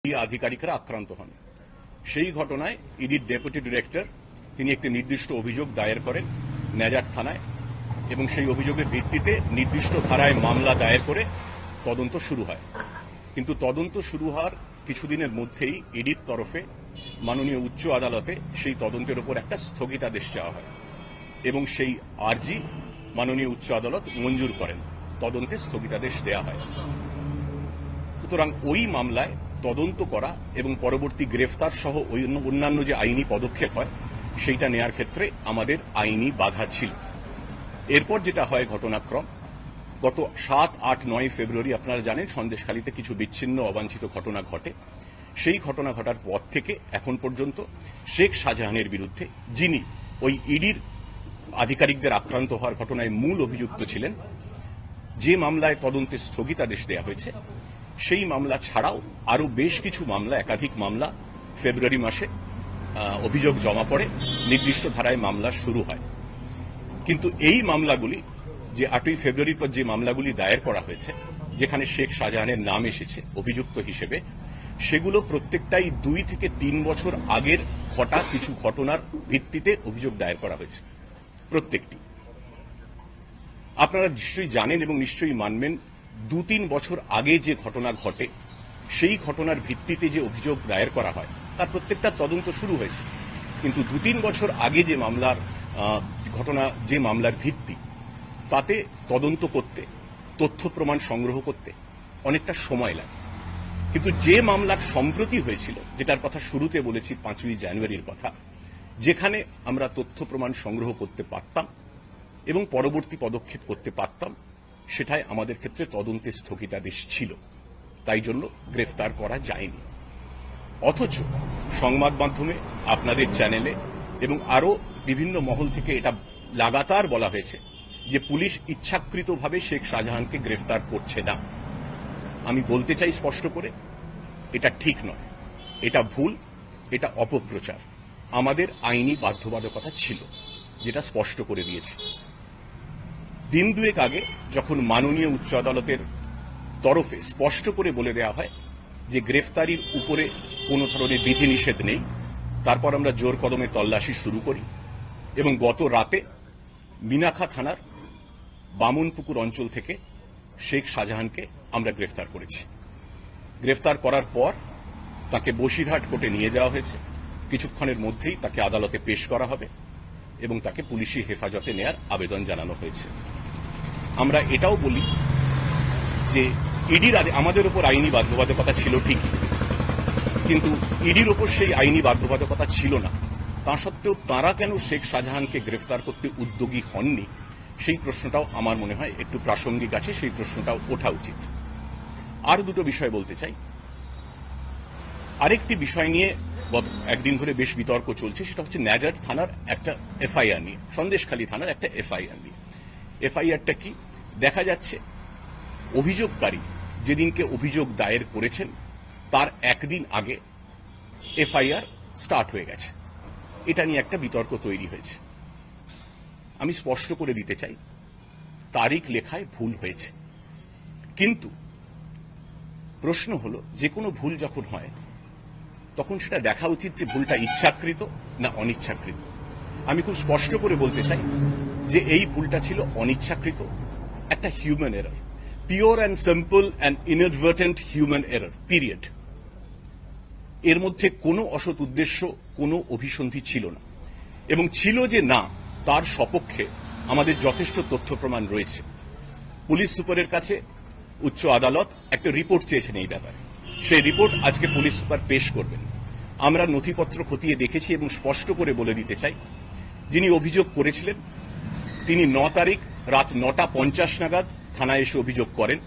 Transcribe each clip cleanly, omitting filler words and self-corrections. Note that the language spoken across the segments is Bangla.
আধিকারিকরা আক্রান্ত হন। সেই ঘটনায় ইডির ডেপুটি ডিরেক্টর তিনি একটি নির্দিষ্ট অভিযোগ দায়ের করেন নেজাট থানায় এবং সেই অভিযোগের ভিত্তিতে নির্দিষ্ট ধারায় মামলা দায়ের করে তদন্ত শুরু হয়। কিন্তু তদন্ত শুরু হওয়ার কিছুদিনের মধ্যেই ইডির তরফে মাননীয় উচ্চ আদালতে সেই তদন্তের উপর একটা স্থগিতাদেশ চাওয়া হয় এবং সেই আর্জি মাননীয় উচ্চ আদালত মঞ্জুর করেন, তদন্তে স্থগিতাদেশ দেওয়া হয়। সুতরাং ওই মামলায় তদন্ত করা এবং পরবর্তী গ্রেফতার সহ অন্যান্য যে আইনি পদক্ষেপ হয় সেইটা নেয়ার ক্ষেত্রে আমাদের আইনি বাধা ছিল। এরপর যেটা হয় ঘটনাক্রম, গত 7, 8, 9 ফেব্রুয়ারি আপনারা জানেন সন্দেশখালীতে কিছু বিচ্ছিন্ন অবাঞ্ছিত ঘটনা ঘটে। সেই ঘটনা ঘটার পর থেকে এখন পর্যন্ত শেখ শাহজাহানের বিরুদ্ধে, যিনি ওই ইডির আধিকারিকদের আক্রান্ত হওয়ার ঘটনায় মূল অভিযুক্ত ছিলেন, যে মামলায় তদন্তে স্থগিতাদেশ দেওয়া হয়েছে সেই মামলা ছাড়াও আরো বেশ কিছু মামলা, একাধিক মামলা ফেব্রুয়ারি মাসে অভিযোগ জমা পড়ে, নির্দিষ্ট ধারায় মামলা শুরু হয়। কিন্তু এই মামলাগুলি, যে 8ই ফেব্রুয়ারির পর যে মামলাগুলি দায়ের করা হয়েছে যেখানে শেখ শাহজাহানের নাম এসেছে অভিযুক্ত হিসেবে, সেগুলো প্রত্যেকটাই 2 থেকে 3 বছর আগের ঘটা কিছু ঘটনার ভিত্তিতে অভিযোগ দায়ের করা হয়েছে। প্রত্যেকটি আপনারা নিশ্চয়ই জানেন এবং নিশ্চয়ই মানবেন, 2-3 বছর আগে যে ঘটনা ঘটে সেই ঘটনার ভিত্তিতে যে অভিযোগ দায়ের করা হয় তার প্রত্যেকটা তদন্ত শুরু হয়েছে। কিন্তু 2-3 বছর আগে যে মামলার ঘটনা, যে মামলার ভিত্তি, তাতে তদন্ত করতে, তথ্য প্রমাণ সংগ্রহ করতে অনেকটা সময় লাগে। কিন্তু যে মামলার সম্প্রতি হয়েছিল, যেটার কথা শুরুতে বলেছি 5ই জানুয়ারির কথা, যেখানে আমরা তথ্য প্রমাণ সংগ্রহ করতে পারতাম এবং পরবর্তী পদক্ষেপ করতে পারতাম, সেটাই আমাদের ক্ষেত্রে তদন্তে স্থগিতাদেশ ছিল, তাই জন্য গ্রেফতার করা যায়নি। অথচ সংবাদ মাধ্যমে, আপনাদের চ্যানেলে এবং আরো বিভিন্ন মহল থেকে এটা লাগাতার বলা হয়েছে যে পুলিশ ইচ্ছাকৃতভাবে শেখ শাহজাহানকে গ্রেফতার করছে না। আমি বলতে চাই স্পষ্ট করে, এটা ঠিক নয়, এটা ভুল, এটা অপপ্রচার। আমাদের আইনি বাধ্যবাধকতা ছিল, যেটা স্পষ্ট করে দিয়েছি। দিন দুয়েক আগে যখন মাননীয় উচ্চ আদালতের তরফে স্পষ্ট করে বলে দেওয়া হয় যে গ্রেফতারির উপরে কোনো ধরনের বিধিনিষেধ নেই, তারপর আমরা জোর কদমে তল্লাশি শুরু করি এবং গত রাতে মিনাখা থানার বামুনপুকুর অঞ্চল থেকে শেখ শাহজাহানকে আমরা গ্রেফতার করেছি। গ্রেফতার করার পর তাকে বসিরহাট কোর্টে নিয়ে যাওয়া হয়েছে। কিছুক্ষণের মধ্যেই তাকে আদালতে পেশ করা হবে এবং তাকে পুলিশি হেফাজতে নেয়ার আবেদন জানানো হয়েছে। আমরা এটাও বলি যে ইডির আমাদের উপর আইনি বাধ্যবাধকতা ছিল ঠিকই, কিন্তু ইডির উপর সেই আইনি বাধ্যবাধকতা ছিল না। তা সত্ত্বেও তাঁরা কেন শেখ শাহজাহানকে গ্রেফতার করতে উদ্যোগী হননি, সেই প্রশ্নটাও আমার মনে হয় একটু প্রাসঙ্গিক আছে, সেই প্রশ্নটাও ওঠা উচিত। আর দুটো বিষয় বলতে চাই। আরেকটি বিষয় নিয়ে গত একদিন ধরে বেশ বিতর্ক চলছে, সেটা হচ্ছে নেজাট থানার একটা এফআইআর নিয়ে, সন্দেশখালী থানার একটা এফআইআর নিয়ে। এফআইআরটা কি? দেখা যাচ্ছে অভিযোগকারী যেদিনকে অভিযোগ দায়ের করেছেন তার একদিন আগে এফআইআর স্টার্ট হয়ে গেছে। এটা নিয়ে একটা বিতর্ক তৈরি হয়েছে। আমি স্পষ্ট করে দিতে চাই, তারিখ লেখায় ভুল হয়েছে, কিন্তু প্রশ্ন হলো যে কোনো ভুল যখন হয় তখন সেটা দেখা উচিত যে ভুলটা ইচ্ছাকৃত না অনিচ্ছাকৃত। আমি খুব স্পষ্ট করে বলতে চাই যে এই ভুলটা ছিল অনিচ্ছাকৃত, একটা human error, pure and simple and inadvertent human error, period. এর মধ্যে কোনো অসৎ উদ্দেশ্য, কোনো অভিসন্ধি ছিল না, এবং ছিল যে না তার সপক্ষে আমাদের যথেষ্ট তথ্য প্রমাণ রয়েছে। পুলিশ সুপারের কাছে উচ্চ আদালত একটা রিপোর্ট চেয়েছেন এই ব্যাপারে, সেই রিপোর্ট আজকে পুলিশ সুপার পেশ করবেন। আমরা নথিপত্র খতিয়ে দেখেছি এবং স্পষ্ট করে বলে দিতে চাই, যিনি অভিযোগ করেছিলেন তিনি 9 তারিখ রাত 9:50 নাগাদ থানায় এসে অভিযোগ করেন।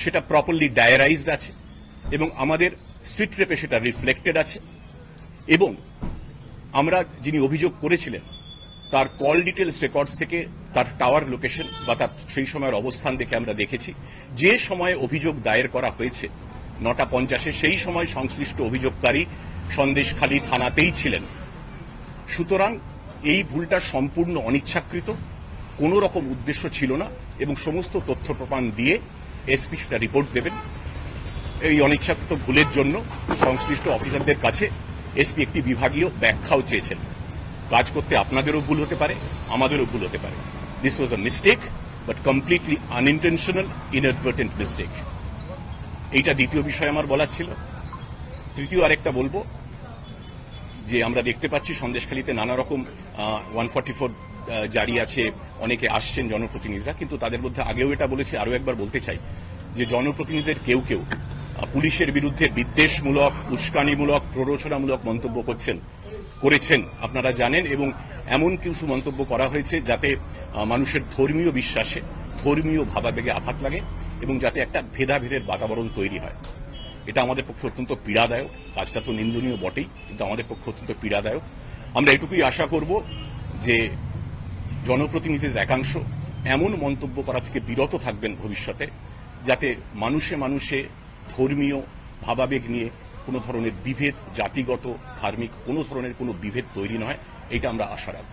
সেটা প্রপারলি ডায়ারাইজড আছে এবং আমাদের সিট রেপে সেটা রিফ্লেক্টেড আছে, এবং আমরা যিনি অভিযোগ করেছিলেন তার কল ডিটেলস রেকর্ডস থেকে তার টাওয়ার লোকেশন বা তার সেই সময়ের অবস্থান দেখে আমরা দেখেছি যে সময়ে অভিযোগ দায়ের করা হয়েছে 9:50, সেই সময় সংশ্লিষ্ট অভিযোগকারী সন্দেশখালী থানাতেই ছিলেন। সুতরাং এই ভুলটা সম্পূর্ণ অনিচ্ছাকৃত, কোনো রকম উদ্দেশ্য ছিল না, এবং সমস্ত তথ্য প্রমাণ দিয়ে এসপি সেটা রিপোর্ট দেবেন। এই অনিচ্ছাকৃত ভুলের জন্য সংশ্লিষ্ট অফিসারদের কাছে এসপি একটি বিভাগীয় ব্যাখ্যাও চেয়েছেন। কাজ করতে আপনাদেরও ভুল হতে পারে, আমাদেরও ভুল হতে পারে। This was a mistake, but completely unintentional, inadvertent mistake. এইটা দ্বিতীয় বিষয় আমার বলার ছিল। তৃতীয় আরেকটা বলবো যে আমরা দেখতে পাচ্ছি সন্দেশখালীতে নানা রকম 144 জারি আছে, অনেকে আসছেন জনপ্রতিনিধিরা, কিন্তু তাদের মধ্যে আগেও এটা বলেছি, আরও একবার বলতে চাই যে জনপ্রতিনিধিদের কেউ কেউ পুলিশের বিরুদ্ধে বিদ্বেষমূলক, উস্কানিমূলক, প্ররোচনামূলক মন্তব্য করেছেন আপনারা জানেন, এবং এমন কিছু মন্তব্য করা হয়েছে যাতে মানুষের ধর্মীয় বিশ্বাসে, ধর্মীয় ভাবাবেগে আঘাত লাগে এবং যাতে একটা ভেদাভেদের বাতাবরণ তৈরি হয়। এটা আমাদের পক্ষে অত্যন্ত পীড়াদায়ক। কাজটা তো নিন্দনীয় বটেই, কিন্তু আমাদের পক্ষে অত্যন্ত পীড়াদায়ক। আমরা এটুকুই আশা করব যে জনপ্রতিনিধিদের একাংশ এমন মন্তব্য করা থেকে বিরত থাকবেন ভবিষ্যতে, যাতে মানুষে মানুষে ধর্মীয় ভাবাবেগ নিয়ে কোনো ধরনের বিভেদ, জাতিগত, ধার্মিক কোনো ধরনের কোনো বিভেদ তৈরি নয়। এটা আমরা আশা রাখব।